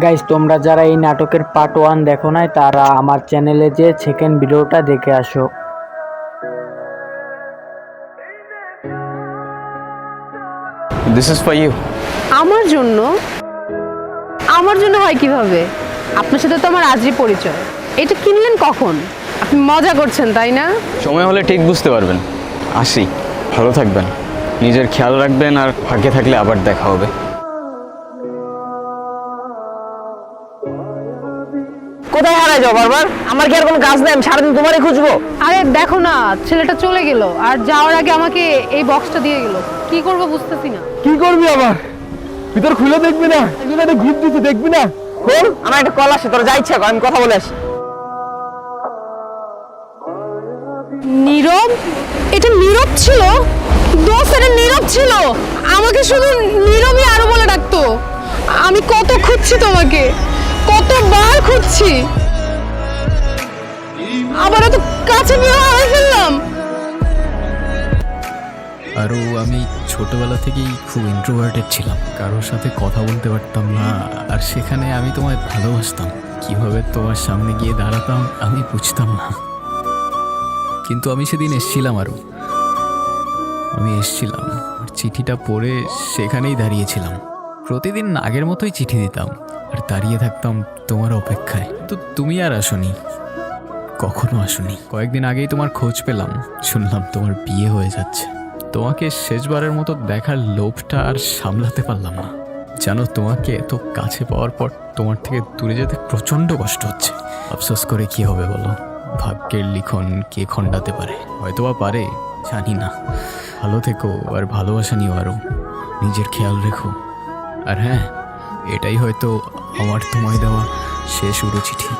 Guys, তোমরা যারা এই নাটকের পার্ট 1 দেখো নাই তারা আমার চ্যানেলে যে সেকেন্ড ভিডিওটা দেখে আসো। This is for you. আমার জন্য? আমার জন্য হয় কিভাবে? আপনার সাথে তো আমার আজই পরিচয়। এটা কিনলেন কখন? আপনি মজা করছেন তাই না? সময় হলে ঠিক বুঝতে পারবেন। আসি, ভালো থাকবেন, নিজের খেয়াল রাখবেন, আর ভাগ্যে থাকলে আবার দেখা হবে। কোথায় হারাই যাও বারবার? আমার কি আর কোনো কাজ নেই? আমি সারাদিন তোমারই খুঁজবো। আরে দেখো না, ছেলেটা চলে গেল আর যাওয়ার আগে আমাকে এই বক্সটা দিয়ে গেল। কি করব বুঝতেছি না। কি করবি আবার? ভিতর খুলে দেখবি না? এগুলো একটা গিফট দিতে দেখবি না? খোল, আমার একটা কল আসে, তোর যা ইচ্ছা কর, আমি কথা বলে আসি। নীরব? এটা নীরব ছিল? দোস্ত, এটা নীরব ছিল। আমাকে শুধু নীরবই আরো বলে ডাকতো। আমি কত খুঁজছি তোমাকে, কতবার খুঁজছি, আবার এত কাছে নিয়ে হারাই ফেললাম। আরও আমি ছোটবেলা থেকেই খুব ইন্ট্রোভার্টেড ছিলাম, কারোর সাথে কথা বলতে পারতাম না। আর সেখানে আমি তোমায় ভালোবাসতাম, কিভাবে তোমার সামনে গিয়ে দাঁড়াতাম আমি বুঝতাম না। কিন্তু আমি সেদিন এসছিলাম, আমি এসছিলাম, আর চিঠিটা পড়ে সেখানেই দাঁড়িয়েছিলাম। প্রতিদিন আগের মতোই চিঠি দিতাম আর দাঁড়িয়ে থাকতাম তোমার অপেক্ষায়। তো তুমি আর আসোনি, কখনো আসোনি। কয়েকদিন আগেই তোমার খোঁজ পেলাম, শুনলাম তোমার বিয়ে হয়ে যাচ্ছে। তোমাকে শেষবারের মতো দেখার লোভটা আর সামলাতে পারলাম না। জানো, তোমাকে এত কাছে পাওয়ার পর তোমার থেকে দূরে যেতে প্রচণ্ড কষ্ট হচ্ছে। আফসোস করে কি হবে বলো? ভাগ্যের লিখন কে খণ্ডাতে পারে? হয়তোবা পারে, জানি না। ভালো থেকো, আর ভালোবাসা নিও, আরও নিজের খেয়াল রেখো। আর হ্যাঁ, এটাই হয়তো আমার তোমায় দেওয়া শেষ উড়ো চিঠি।